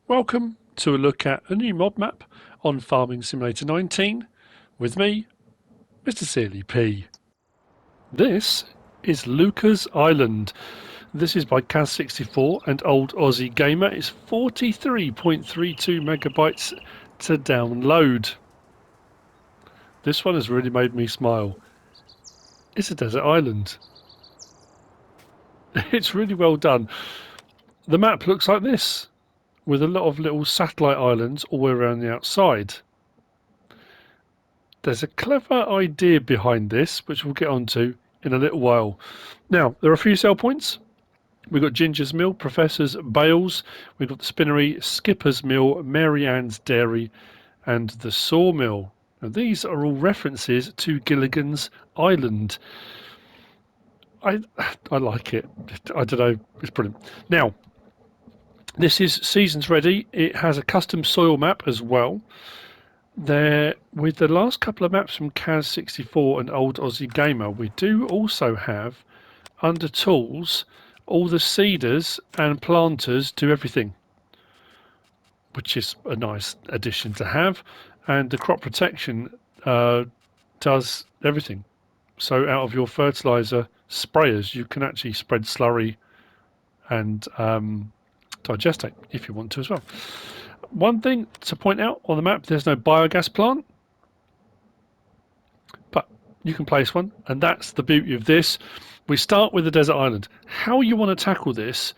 Welcome to a look at a new mod map on Farming Simulator 19 with me, MrSealyp. This is Luka's Island. This is by Kaz64 and Old Aussie Gamer. It's 43.32 megabytes to download. This one has really made me smile. It's a desert island. It's really well done. The map looks like this, with a lot of little satellite islands all the way around the outside. There's a clever idea behind this, which we'll get onto in a little while. Now, there are a few sell points. We've got Ginger's Mill, Professor's Bales, we've got the Spinnery, Skipper's Mill, Mary Ann's Dairy, and the Sawmill. Now, these are all references to Gilligan's Island. I like it. I don't know, it's brilliant. Now, this is seasons ready. It has a custom soil map as well. There, with the last couple of maps from Kaz64 and Old Aussie Gamer, we do also have under tools all the seeders and planters do everything, which is a nice addition to have, and the crop protection does everything. So out of your fertilizer sprayers, you can actually spread slurry and digestate if you want to as well. One thing to point out on the map, there's no biogas plant, but you can place one, and that's the beauty of this. We start with the desert island. How you want to tackle this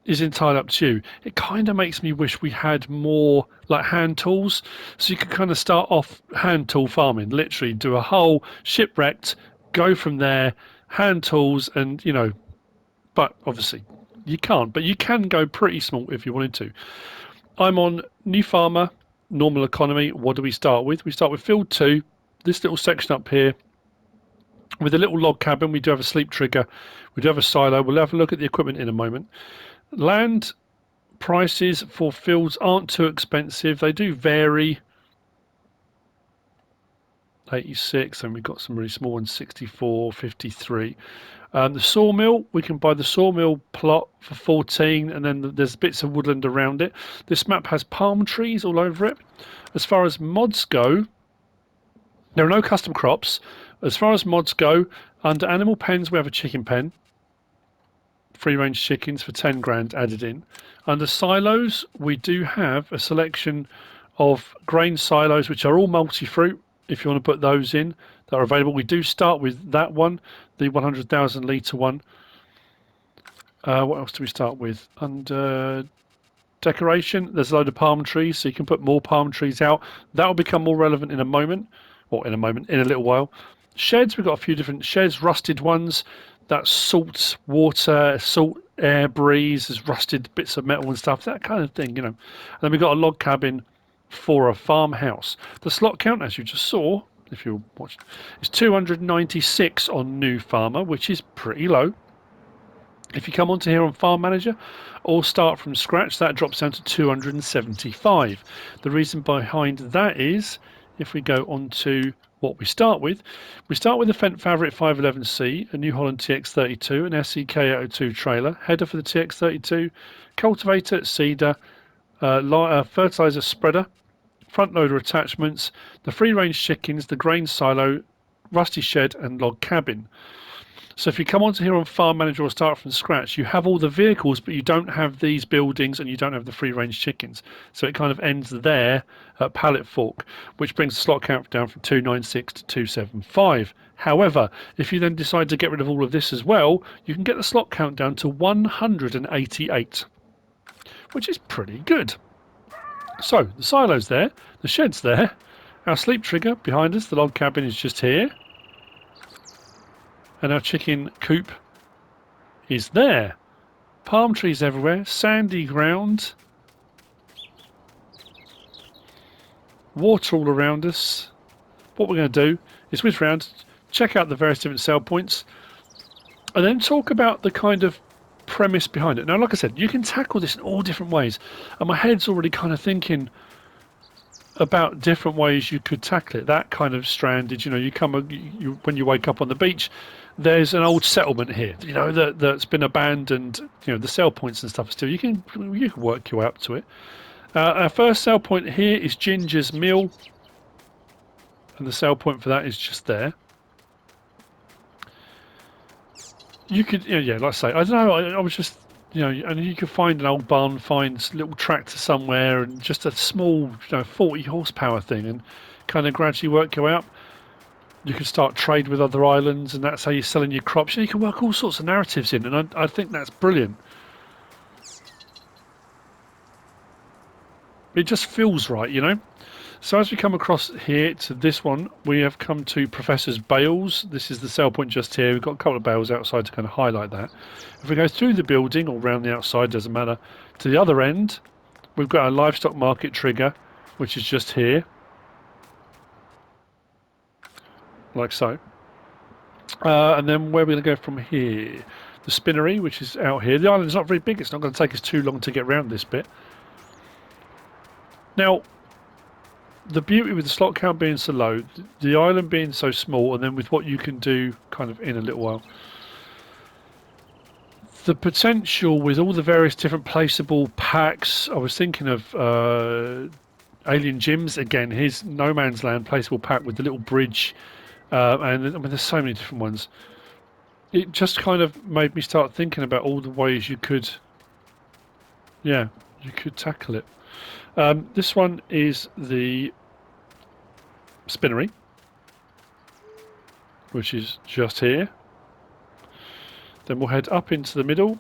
is entirely up to you. It kind of makes me wish we had more like hand tools, so you could kind of start off hand tool farming, literally do a whole shipwrecked, go from there, hand tools, and but obviously you can't, but you can go pretty small if you wanted to. I'm on New Farmer, Normal Economy. What do we start with? We start with Field 2, this little section up here. With a little log cabin, we do have a sleep trigger. We do have a silo. We'll have a look at the equipment in a moment. Land prices for fields aren't too expensive. They do vary. 86, and we've got some really small ones, 64, 53. The sawmill, we can buy the sawmill plot for 14, and then there's bits of woodland around it. This map has palm trees all over it. As far as mods go, there are no custom crops. As far as mods go, under animal pens we have a chicken pen. Free range chickens for 10 grand added in. Under silos, we do have a selection of grain silos which are all multi-fruit. If you want to put those in, that are available. We do start with that one, the 100,000 litre one. What else do we start with? Under decoration, there's a load of palm trees, so you can put more palm trees out. That will become more relevant in a moment, or in a little while. Sheds, we've got a few different sheds, rusted ones. That's salt, water, salt, air, breeze, there's rusted bits of metal and stuff, that kind of thing, And then we've got a log cabin for a farmhouse. The slot count, as you just saw, if you're watching, is 296 on New Farmer, which is pretty low. If you come onto here on Farm Manager or start from scratch, that drops down to 275. The reason behind that is, if we go on to what we start with a Fendt Favorite 511C, a New Holland TX32, an SEK 802 trailer, header for the TX32, cultivator, seeder, fertilizer spreader, front loader attachments, the free range chickens, the grain silo, rusty shed, and log cabin. So if you come onto here on Farm Manager or start from scratch, you have all the vehicles, but you don't have these buildings and you don't have the free range chickens. So it kind of ends there at Pallet Fork, which brings the slot count down from 296 to 275. However, if you then decide to get rid of all of this as well, you can get the slot count down to 188, which is pretty good. So the silo's there, the shed's there, our sleep trigger behind us, the log cabin is just here, and our chicken coop is there. Palm trees everywhere, sandy ground, water all around us. What we're going to do is whiz round, check out the various different sell points, and then talk about the kind of premise behind it. Now, like I said, you can tackle this in all different ways, and my head's already kind of thinking about different ways you could tackle it. That kind of stranded, when you wake up on the beach, there's an old settlement here, that's been abandoned. The sell points and stuff are still, you can work your way up to it. Our first sale point here is Ginger's Mill, and the sale point for that is just there. You could, yeah, like I say, I don't know. I was just, and you could find an old barn, find a little tractor somewhere, and just a small, 40 horsepower thing, and kind of gradually work your way up. You can start trade with other islands, and that's how you're selling your crops. You can work all sorts of narratives in, and I think that's brilliant. It just feels right. So as we come across here to this one, we have come to Professor's Bales. This is the sale point just here. We've got a couple of bales outside to kind of highlight that. If we go through the building or around the outside, doesn't matter, to the other end, we've got a livestock market trigger, which is just here, like so. And then where are we going to go from here? The spinnery, which is out here. The island's not very big. It's not going to take us too long to get around this bit. Now, the beauty with the slot count being so low, the island being so small, and then with what you can do kind of in a little while, the potential with all the various different placeable packs. I was thinking of Alien Gyms again. His No Man's Land placeable pack with the little bridge, and I mean, there's so many different ones. It just kind of made me start thinking about all the ways you could, you could tackle it. This one is the spinnery, which is just here. Then we'll head up into the middle,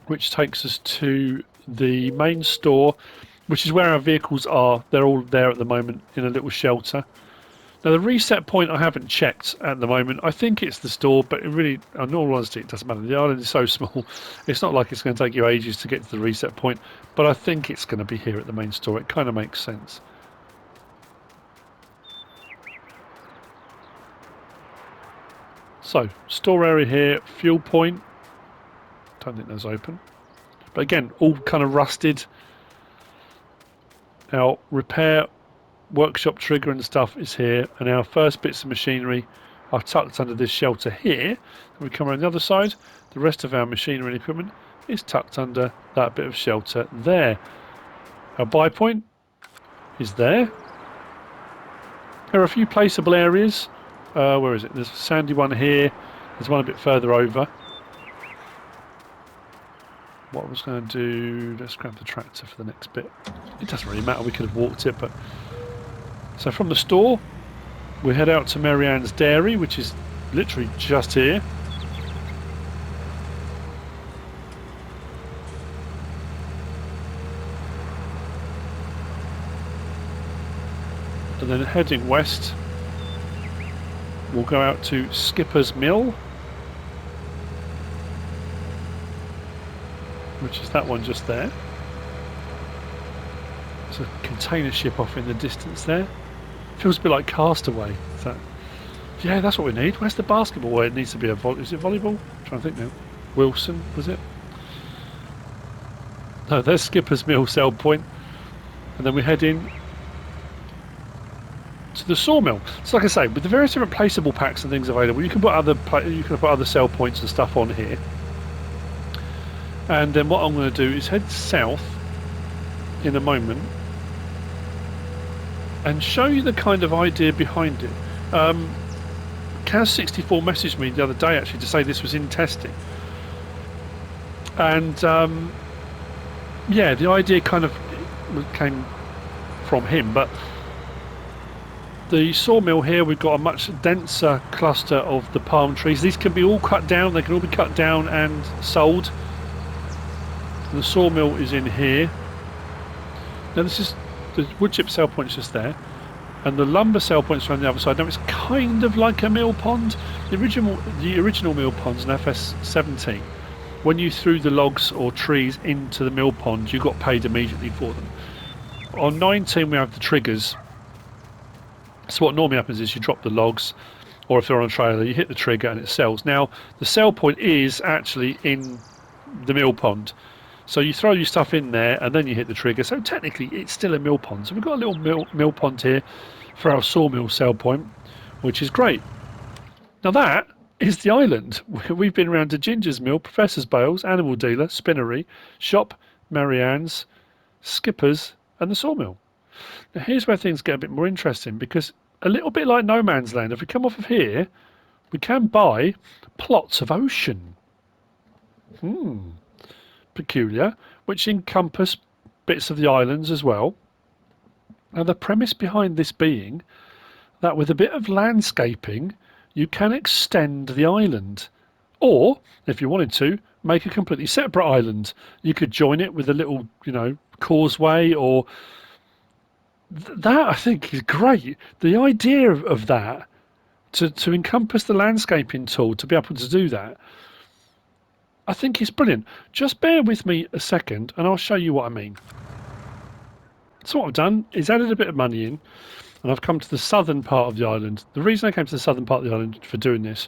which takes us to the main store, which is where our vehicles are. They're all there at the moment in a little shelter. Now the reset point I haven't checked at the moment. I think it's the store, but it really, in all honesty, it doesn't matter. The island is so small, it's not like it's going to take you ages to get to the reset point, but I think it's going to be here at the main store. It kind of makes sense. So, store area here, fuel point. Don't think that's open. But again, all kind of rusted. Our repair workshop trigger and stuff is here, and our first bits of machinery are tucked under this shelter here. When we come around the other side, the rest of our machinery and equipment is tucked under that bit of shelter there. Our buy point is there. There are a few placeable areas. Where is it? There's a sandy one here. There's one a bit further over. What I was going to do, let's grab the tractor for the next bit. It doesn't really matter, we could have walked it, but... So from the store, we head out to Marianne's Dairy, which is literally just here. And then heading west, we'll go out to Skipper's Mill, which is that one just there. There's a container ship off in the distance there. Feels a bit like Castaway. Is that... Yeah, that's what we need. Where's the basketball? Where it needs to be a is it volleyball? I'm trying to think now. Wilson, was it? No, there's Skipper's Mill sell point. And then we head in to the Sawmill. So like I say, with the various different placeable packs and things available, you can put other sell points and stuff on here. And then what I'm going to do is head south in a moment and show you the kind of idea behind it. Kaz64 messaged me the other day actually to say this was in testing, and yeah, the idea kind of came from him. But the sawmill here, we've got a much denser cluster of the palm trees. These can be all cut down. They can all be cut down and sold. The sawmill is in here. Now this is the wood chip sell point's just there, and the lumber sell point's on the other side. Now it's kind of like a mill pond. The original mill ponds in FS19, when you threw the logs or trees into the mill pond, you got paid immediately for them. On 19 we have the triggers. So what normally happens is you drop the logs, or if they're on a trailer, you hit the trigger and it sells. Now the sell point is actually in the mill pond. So you throw your stuff in there and then you hit the trigger. So technically it's still a mill pond. So we've got a little mill pond here for our sawmill sell point, which is great. Now that is the island. We've been around to Ginger's Mill, Professor's Bales, Animal Dealer, Spinnery, Shop, Marianne's, skippers, and the sawmill. Now here's where things get a bit more interesting, because a little bit like no man's land, if we come off of here, we can buy plots of ocean. Peculiar, which encompass bits of the islands as well. Now the premise behind this being that with a bit of landscaping you can extend the island, or if you wanted to, make a completely separate island. You could join it with a little, causeway, or that I think is great. The idea of that, to encompass the landscaping tool, to be able to do that, I think is brilliant. Just bear with me a second and I'll show you what I mean. So what I've done is added a bit of money in, and I've come to the southern part of the island. The reason I came to the southern part of the island for doing this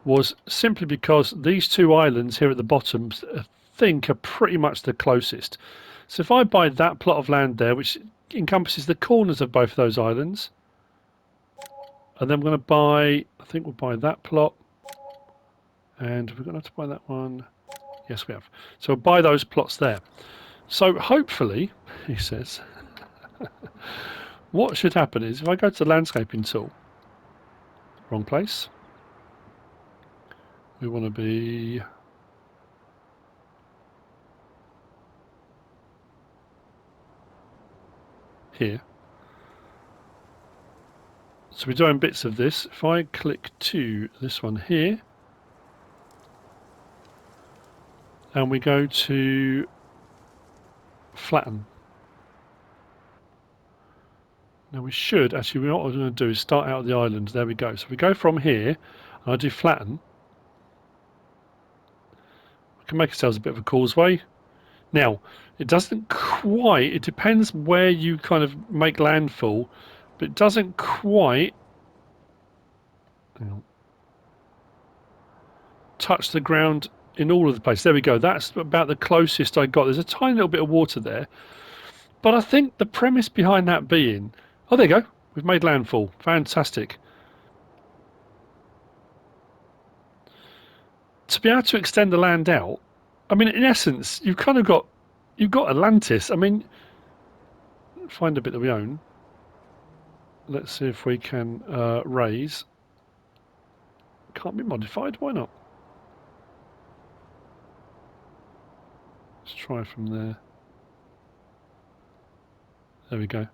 was simply because these two islands here at the bottom, I think, are pretty much the closest. So if I buy that plot of land there, which encompasses the corners of both of those islands, and then I'm going to buy, I think we'll buy that plot, and we're going to have to buy that one. Yes, we have. So we'll buy those plots there. So hopefully, he says, what should happen is if I go to the landscaping tool, wrong place, we want to be here. So we're doing bits of this. If I click to this one here, and we go to flatten. Now we should, actually, what we're going to do is start out of the island. There we go. So we go from here, and I do flatten. We can make ourselves a bit of a causeway. Now, it doesn't quite, it depends where you kind of make landfall, but it doesn't quite touch the ground in all of the places. There we go. That's about the closest I got. There's a tiny little bit of water there. But I think the premise behind that being, oh, there you go. We've made landfall. Fantastic. To be able to extend the land out, I mean, in essence, you've got Atlantis. I mean, find a bit that we own. Let's see if we can raise. Can't be modified. Why not? Let's try from there. There we go.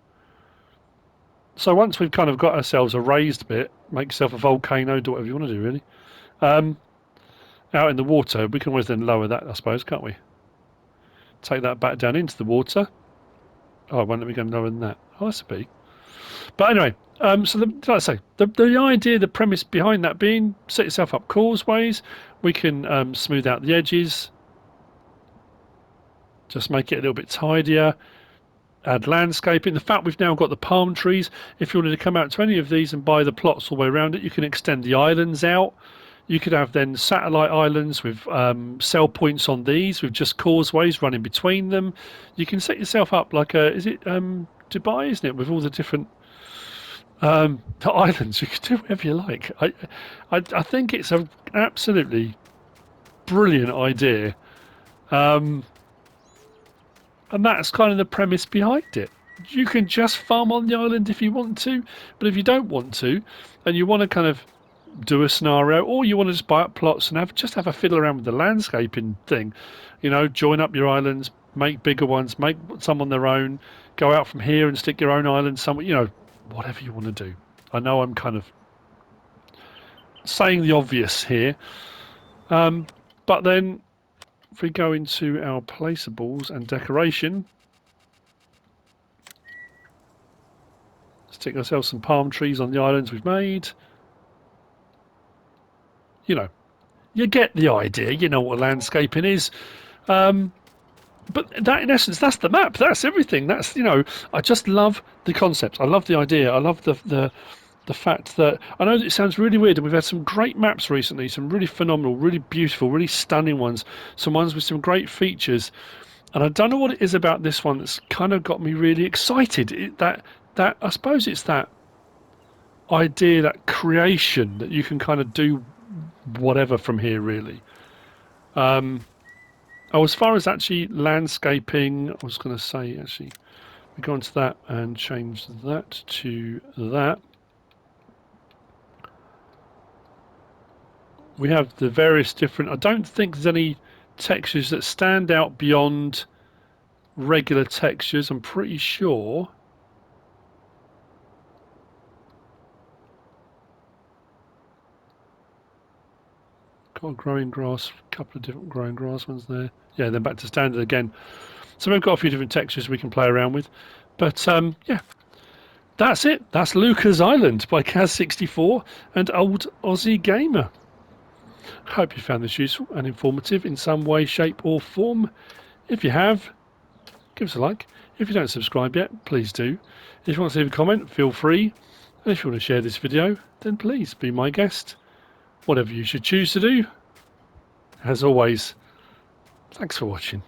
So once we've kind of got ourselves a raised bit, make yourself a volcano, do whatever you want to do, really. Out in the water, we can always then lower that, I suppose, can't we? Take that back down into the water. Oh, it won't let me go lower than that. Oh, that's a B. But anyway, so like I say, the idea, the premise behind that being, set yourself up causeways. We can smooth out the edges. Just make it a little bit tidier. Add landscaping. The fact we've now got the palm trees, if you wanted to come out to any of these and buy the plots all the way around it, you can extend the islands out. You could have then satellite islands with sell points on these, with just causeways running between them. You can set yourself up like a, is it Dubai, isn't it, with all the different islands. You can do whatever you like. I think it's an absolutely brilliant idea. And that's kind of the premise behind it. You can just farm on the island if you want to, but if you don't want to, and you want to kind of do a scenario, or you want to just buy up plots and have a fiddle around with the landscaping thing, join up your islands, make bigger ones, make some on their own, go out from here and stick your own island somewhere, whatever you want to do. I know I'm kind of saying the obvious here, but then if we go into our placeables and decoration, stick ourselves some palm trees on the islands we've made. You get the idea. You know what landscaping is. But that, in essence, that's the map. That's everything. That's, I just love the concept. I love the idea. I love the fact that, I know that it sounds really weird, and we've had some great maps recently, some really phenomenal, really beautiful, really stunning ones, some ones with some great features, and I don't know what it is about this one that's kind of got me really excited. That I suppose it's that idea, that creation, that you can kind of do whatever from here, really. And Oh, as far as actually landscaping, I was going to say, actually, we go into that and change that to that. We have the various different, I don't think there's any textures that stand out beyond regular textures. I'm pretty sure. Got a growing grass, a couple of different growing grass ones there. Yeah, then back to standard again. So we've got a few different textures we can play around with. But yeah, that's it. That's LUKAH'S Island by Kaz64 and Old Aussie Gamer. Hope you found this useful and informative in some way, shape or form. If you have, give us a like. If you don't subscribe yet, please do. If you want to leave a comment, feel free. And if you want to share this video, then please be my guest. Whatever you should choose to do. As always, thanks for watching.